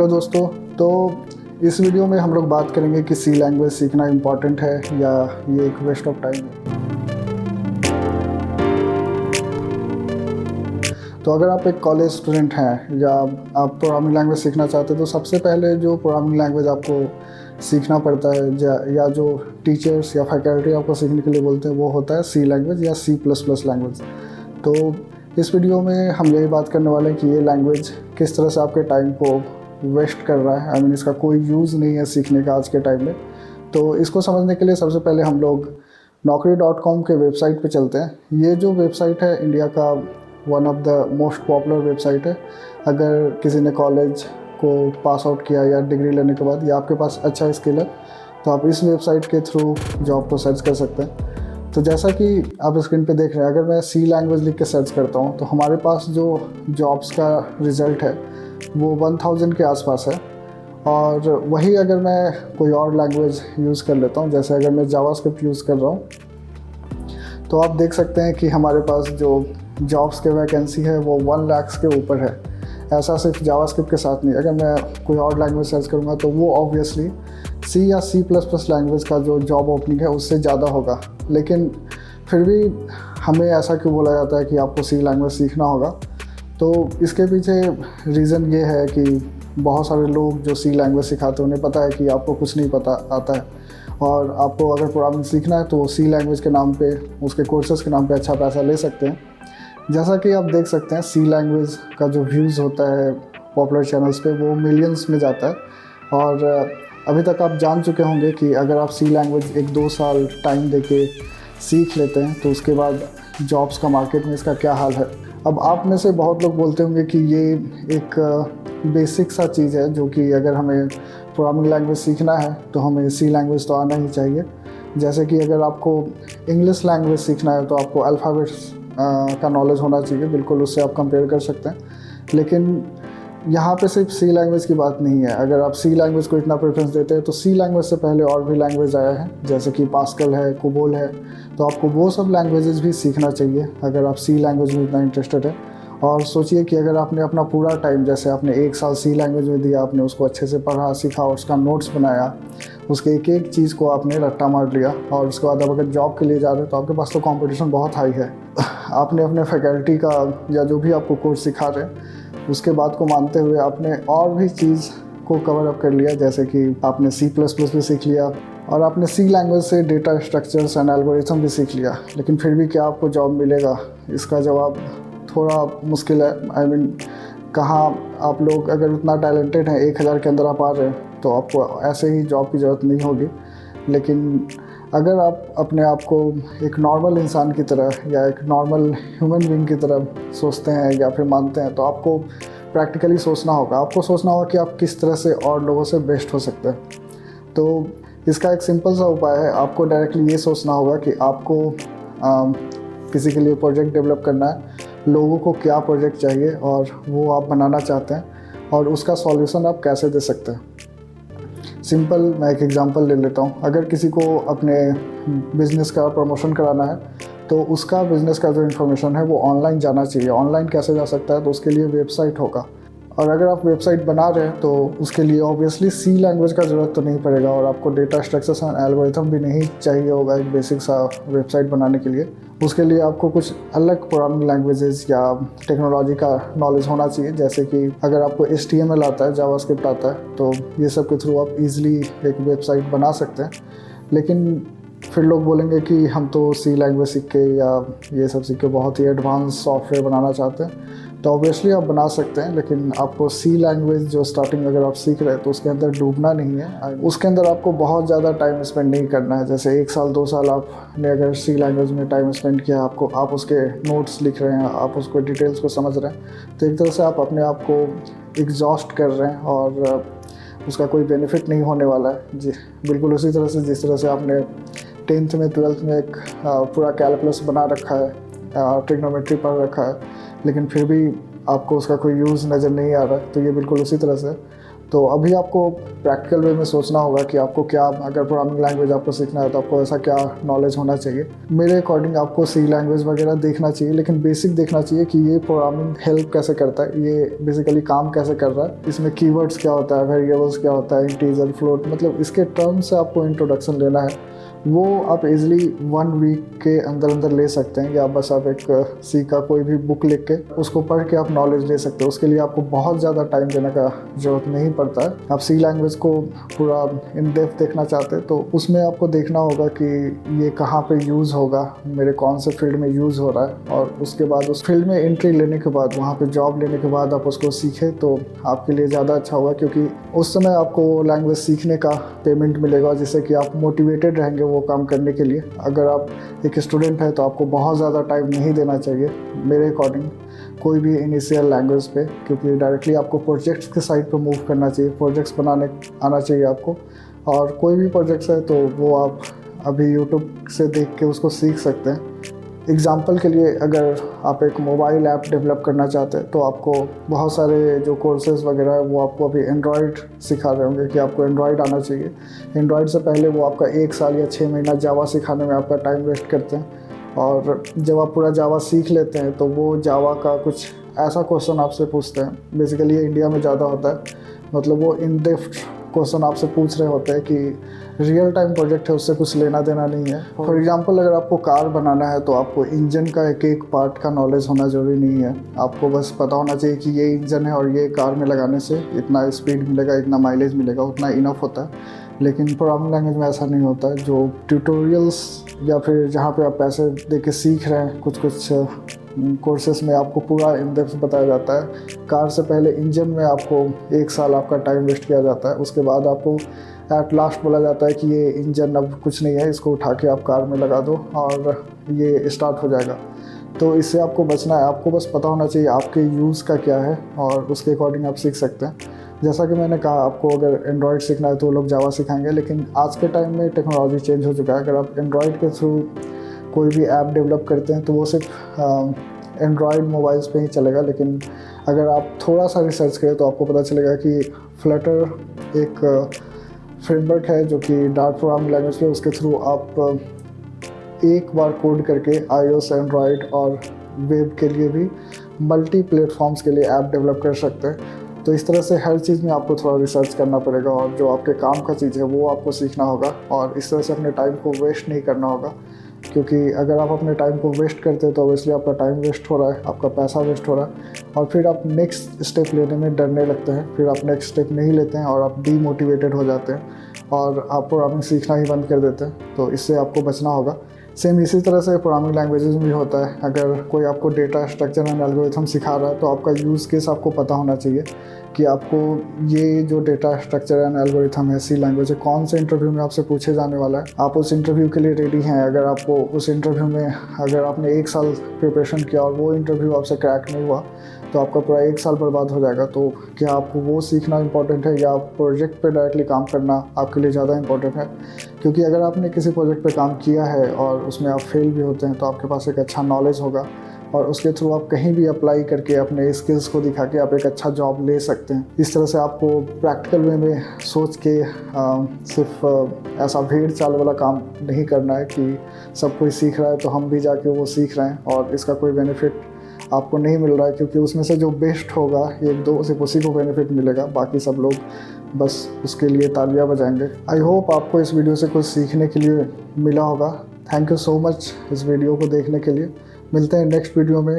Hello दोस्तों। तो इस वीडियो में हम लोग बात करेंगे कि सी लैंग्वेज सीखना इम्पॉर्टेंट है या ये एक वेस्ट ऑफ टाइम है। तो अगर आप एक कॉलेज स्टूडेंट हैं या आप प्रोग्रामिंग लैंग्वेज सीखना चाहते हैं तो सबसे पहले जो प्रोग्रामिंग लैंग्वेज आपको सीखना पड़ता है या जो टीचर्स या फैकल्टी आपको सीखने के लिए बोलते हैं वो होता है सी लैंग्वेज या C++ लैंग्वेज। तो इस वीडियो में हम यही बात करने वाले हैं कि ये लैंग्वेज किस तरह से आपके टाइम को वेस्ट कर रहा है। इसका कोई यूज़ नहीं है सीखने का आज के टाइम में। तो इसको समझने के लिए सबसे पहले हम लोग naukri.com के वेबसाइट पे चलते हैं। ये जो वेबसाइट है इंडिया का one of the most popular website है। अगर किसी ने कॉलेज को पास आउट किया या डिग्री लेने के बाद या आपके पास अच्छा स्किल है तो आप इस वेबसाइट के थ्रू जॉब को सर्च कर सकते हैं। तो जैसा कि आप स्क्रीन पे देख रहे हैं, अगर मैं सी लैंग्वेज लिख के सर्च करता हूँ तो हमारे पास जो जॉब्स का रिज़ल्ट है वो 1000 के आसपास है। और वही अगर मैं कोई और लैंग्वेज यूज़ कर लेता हूँ, जैसे अगर मैं जावास्क्रिप्ट यूज़ कर रहा हूँ तो आप देख सकते हैं कि हमारे पास जो जॉब्स के वैकेंसी है वो 1 लाख के ऊपर है। ऐसा सिर्फ जावास्क्रिप्ट के साथ नहीं, अगर मैं कोई और लैंग्वेज सर्च करूँगा तो वो ऑब्वियसली सी या C++ लैंग्वेज का जो जॉब ओपनिंग है उससे ज़्यादा होगा। लेकिन फिर भी हमें ऐसा क्यों बोला जाता है कि आपको सी लैंग्वेज सीखना होगा? तो इसके पीछे रीज़न ये है कि बहुत सारे लोग जो सी लैंग्वेज सिखाते हैं उन्हें पता है कि आपको कुछ नहीं पता आता है और आपको अगर प्रोग्रामिंग सीखना है तो सी लैंग्वेज के नाम पे, उसके कोर्सेज़ के नाम पे अच्छा पैसा ले सकते हैं। जैसा कि आप देख सकते हैं सी लैंग्वेज का जो व्यूज़ होता है पॉपुलर चैनल्स पे वो मिलियंस में जाता है। और अभी तक आप जान चुके होंगे कि अगर आप सी लैंग्वेज 1-2 साल टाइम देके सीख लेते हैं तो उसके बाद जॉब्स का मार्केट में इसका क्या हाल है। अब आप में से बहुत लोग बोलते होंगे कि ये एक बेसिक सा चीज़ है जो कि अगर हमें प्रोग्रामिंग लैंग्वेज सीखना है तो हमें सी लैंग्वेज तो आना ही चाहिए। जैसे कि अगर आपको इंग्लिश लैंग्वेज सीखना है तो आपको अल्फ़ाबेट्स का नॉलेज होना चाहिए, बिल्कुल उससे आप कंपेयर कर सकते हैं। लेकिन यहाँ पे सिर्फ सी लैंग्वेज की बात नहीं है। अगर आप सी लैंग्वेज को इतना प्रेफरेंस देते हैं तो सी लैंग्वेज से पहले और भी लैंग्वेज आया है, जैसे कि पास्कल है, कोबोल है। तो आपको वो सब लैंग्वेजेस भी सीखना चाहिए अगर आप सी लैंग्वेज में इतना इंटरेस्टेड है। और सोचिए कि अगर आपने अपना पूरा टाइम, जैसे आपने 1 साल सी लैंग्वेज में दिया, आपने उसको अच्छे से पढ़ा सीखा, उसका नोट्स बनाया, उसके एक एक चीज़ को आपने रट्टा मार लिया और उसके बाद आप अगर जॉब के लिए जा रहे हो तो आपके पास तो कंपटीशन बहुत हाई है। आपने अपने फैकल्टी का या जो भी आपको कोर्स सिखा रहे हैं उसके बाद को मानते हुए आपने और भी चीज़ को कवर अप कर लिया, जैसे कि आपने C++ भी सीख लिया और आपने सी लैंग्वेज से डेटा स्ट्रक्चर्स एंड एल्गोरिथम भी सीख लिया। लेकिन फिर भी क्या आपको जॉब मिलेगा? इसका जवाब थोड़ा मुश्किल है। कहाँ आप लोग अगर उतना टैलेंटेड हैं, 1000 के अंदर आप आ रहे हैं तो आपको ऐसे ही जॉब की ज़रूरत नहीं होगी। लेकिन अगर आप अपने आप को एक नॉर्मल इंसान की तरह या एक नॉर्मल ह्यूमन बीइंग की तरह सोचते हैं या फिर मानते हैं तो आपको प्रैक्टिकली सोचना होगा। आपको सोचना होगा कि आप किस तरह से और लोगों से बेस्ट हो सकते हैं। तो इसका एक सिंपल सा उपाय है, आपको डायरेक्टली ये सोचना होगा कि आपको किसी के लिए प्रोजेक्ट डेवलप करना है, लोगों को क्या प्रोजेक्ट चाहिए और वो आप बनाना चाहते हैं और उसका सॉल्यूशन आप कैसे दे सकते हैं। सिंपल मैं एक एग्जांपल ले लेता हूँ। अगर किसी को अपने बिज़नेस का प्रमोशन कराना है तो उसका बिज़नेस का जो इन्फॉर्मेशन है वो ऑनलाइन जाना चाहिए। ऑनलाइन कैसे जा सकता है? तो उसके लिए वेबसाइट होगा। और अगर आप वेबसाइट बना रहे हैं तो उसके लिए ऑब्वियसली सी लैंग्वेज का ज़रूरत तो नहीं पड़ेगा और आपको डेटा स्ट्रक्चर्स एंड एल्गोरिथम भी नहीं चाहिए होगा एक बेसिक सा वेबसाइट बनाने के लिए। उसके लिए आपको कुछ अलग प्रोग्रामिंग लैंग्वेजेस या टेक्नोलॉजी का नॉलेज होना चाहिए, जैसे कि अगर आपको HTML आता है, जावास्क्रिप्ट आता है, तो ये सब के थ्रू आप ईज़िली एक वेबसाइट बना सकते हैं। लेकिन फिर लोग बोलेंगे कि हम तो सी लैंग्वेज सीख के या ये सब सीख के बहुत ही एडवांस सॉफ्टवेयर बनाना चाहते हैं। तो ऑब्वियसली आप बना सकते हैं, लेकिन आपको सी लैंग्वेज जो स्टार्टिंग अगर आप सीख रहे हैं तो उसके अंदर डूबना नहीं है। उसके अंदर आपको बहुत ज़्यादा टाइम स्पेंड नहीं करना है। जैसे 1 साल 2 साल आपने अगर सी लैंग्वेज में टाइम स्पेंड किया, आप उसके नोट्स लिख रहे हैं, आप उसको डिटेल्स को समझ रहे हैं, तो एक तरह से आप अपने आप को एग्जॉस्ट कर रहे हैं और उसका कोई बेनिफिट नहीं होने वाला है। जी बिल्कुल उसी तरह से जिस तरह से आपने 10th में 12th में एक पूरा कैलकुलस बना रखा है, ट्रिग्नोमेट्री पढ़ रखा है, लेकिन फिर भी आपको उसका कोई यूज़ नज़र नहीं आ रहा है, तो ये बिल्कुल उसी तरह से। तो अभी आपको प्रैक्टिकल वे में सोचना होगा कि आपको क्या, अगर प्रोग्रामिंग लैंग्वेज आपको सीखना है तो आपको ऐसा क्या नॉलेज होना चाहिए। मेरे अकॉर्डिंग आपको सी लैंग्वेज वगैरह देखना चाहिए, लेकिन बेसिक देखना चाहिए कि ये प्रोग्रामिंग हेल्प कैसे करता है, ये बेसिकली काम कैसे कर रहा है, इसमें कीवर्ड्स क्या होता है, वेरिएबल्स क्या होता है, इंटीजर, फ्लोट, मतलब इसके टर्म्स से आपको इंट्रोडक्शन लेना है। वो आप इजीली 1 वीक के अंदर अंदर ले सकते हैं, या बस आप एक सी का कोई भी बुक लिख के उसको पढ़ के आप नॉलेज ले सकते हो। उसके लिए आपको बहुत ज़्यादा टाइम देने का ज़रूरत नहीं पड़ता है। आप सी लैंग्वेज को पूरा इन डेप्थ देखना चाहते हैं तो उसमें आपको देखना होगा कि ये कहाँ पे यूज़ होगा, मेरे कौन से फील्ड में यूज़ हो रहा है, और उसके बाद उस फील्ड में एंट्री लेने के बाद, वहाँ पे जॉब लेने के बाद आप उसको सीखें तो आपके लिए ज़्यादा अच्छा होगा, क्योंकि उस समय आपको लैंग्वेज सीखने का पेमेंट मिलेगा, जिससे कि आप मोटिवेटेड रहेंगे वो काम करने के लिए। अगर आप एक स्टूडेंट है तो आपको बहुत ज़्यादा टाइम नहीं देना चाहिए मेरे अकॉर्डिंग कोई भी इनिशियल लैंग्वेज पे, क्योंकि डायरेक्टली आपको प्रोजेक्ट्स के साइड पे मूव करना चाहिए, प्रोजेक्ट्स बनाने आना चाहिए आपको। और कोई भी प्रोजेक्ट्स है तो वो आप अभी यूट्यूब से देख के उसको सीख सकते हैं। एग्ज़ाम्पल के लिए, अगर आप एक मोबाइल ऐप डेवलप करना चाहते हैं तो आपको बहुत सारे जो कोर्सेज़ वगैरह है वो आपको अभी एंड्रॉयड सिखा रहे होंगे कि आपको एंड्रॉयड आना चाहिए। एंड्रॉयड से पहले वो आपका 1 साल या 6 महीना जावा सिखाने में आपका टाइम वेस्ट करते हैं, और जब आप पूरा जावा सीख लेते हैं तो वो जावा का कुछ ऐसा क्वेश्चन आपसे पूछते हैं, बेसिकली ये इंडिया में ज़्यादा होता है, मतलब वो इन डेप्थ क्वेश्चन आपसे पूछ रहे होते हैं कि रियल टाइम प्रोजेक्ट है, उससे कुछ लेना देना नहीं है। फॉर एग्जांपल, अगर आपको कार बनाना है तो आपको इंजन का एक एक पार्ट का नॉलेज होना ज़रूरी नहीं है। आपको बस पता होना चाहिए कि ये इंजन है और ये कार में लगाने से इतना स्पीड मिलेगा, इतना माइलेज मिलेगा, उतना इनफ होता है। लेकिन प्रोग्रामिंग लैंग्वेज में ऐसा नहीं होता है। जो ट्यूटोरियल्स या फिर जहाँ पे आप पैसे दे के सीख रहे हैं, कुछ कोर्सेस में आपको पूरा इन डेप्थ बताया जाता है। कार से पहले इंजन में आपको 1 साल आपका टाइम वेस्ट किया जाता है, उसके बाद आपको एट लास्ट बोला जाता है कि ये इंजन अब कुछ नहीं है, इसको उठा के आप कार में लगा दो और ये स्टार्ट हो जाएगा। तो इससे आपको बचना है, आपको बस पता होना चाहिए आपके यूज़ का क्या है और उसके अकॉर्डिंग आप सीख सकते हैं। जैसा कि मैंने कहा, आपको अगर एंड्रॉयड सीखना है तो वो लोग जावा सिखाएंगे, लेकिन आज के टाइम में टेक्नोलॉजी चेंज हो चुका है। अगर आप एंड्रॉयड के थ्रू कोई भी ऐप डेवलप करते हैं तो वो सिर्फ एंड्रॉयड मोबाइल्स पे ही चलेगा। लेकिन अगर आप थोड़ा सा रिसर्च करें तो आपको पता चलेगा कि फ्लटर एक फ्रेमवर्क है जो कि डार्ट प्रोग्रामिंग लैंग्वेज पे, उसके थ्रू आप एक बार कोड करके iOS, एंड्रॉयड और वेब के लिए भी मल्टी प्लेटफॉर्म्स के लिए ऐप डेवलप कर सकते हैं। तो इस तरह से हर चीज़ में आपको थोड़ा रिसर्च करना पड़ेगा, और जो आपके काम का चीज़ है वो आपको सीखना होगा, और इस तरह से अपने टाइम को वेस्ट नहीं करना होगा। क्योंकि अगर आप अपने टाइम को वेस्ट करते हैं तो ऑब्वियसली आपका टाइम वेस्ट हो रहा है, आपका पैसा वेस्ट हो रहा है, और फिर आप नेक्स्ट स्टेप लेने में डरने लगते हैं, फिर आप नेक्स्ट स्टेप नहीं लेते हैं और आप डीमोटिवेटेड हो जाते हैं और आप प्रोग्रामिंग सीखना ही बंद कर देते हैं। तो इससे आपको बचना होगा। सेम इसी तरह से प्रोग्रामिंग लैंग्वेजेस में भी होता है। अगर कोई आपको डेटा स्ट्रक्चर एंड एल्गोरिथम सिखा रहा है तो आपका यूज़ केस आपको पता होना चाहिए कि आपको ये जो डेटा स्ट्रक्चर एंड एल्गोरिथम है, सी लैंग्वेज है, कौन से इंटरव्यू में आपसे पूछे जाने वाला है, आप उस इंटरव्यू के लिए रेडी हैं। अगर आपको उस इंटरव्यू में, अगर आपने 1 साल प्रिपरेशन किया और वो इंटरव्यू आपसे क्रैक नहीं हुआ तो आपका पूरा 1 साल बर्बाद हो जाएगा। तो क्या आपको वो सीखना इंपॉर्टेंट है या प्रोजेक्ट पे डायरेक्टली काम करना आपके लिए ज़्यादा इंपॉर्टेंट है? क्योंकि अगर आपने किसी प्रोजेक्ट पे काम किया है और उसमें आप फेल भी होते हैं तो आपके पास एक अच्छा नॉलेज होगा, और उसके थ्रू आप कहीं भी अप्लाई करके अपने स्किल्स को दिखा के आप एक अच्छा जॉब ले सकते हैं। इस तरह से आपको प्रैक्टिकल वे में सोच के सिर्फ ऐसा भेड़ चाल वाला काम नहीं करना है कि सब कोई सीख रहा है तो हम भी जाके वो सीख रहे हैं और इसका कोई बेनिफिट आपको नहीं मिल रहा है, क्योंकि उसमें से जो बेस्ट होगा 1-2 सिर्फ उसी को बेनिफिट मिलेगा, बाकी सब लोग बस उसके लिए तालियां बजाएंगे। आई होप आपको इस वीडियो से कुछ सीखने के लिए मिला होगा। थैंक यू सो मच इस वीडियो को देखने के लिए। मिलते हैं नेक्स्ट वीडियो में।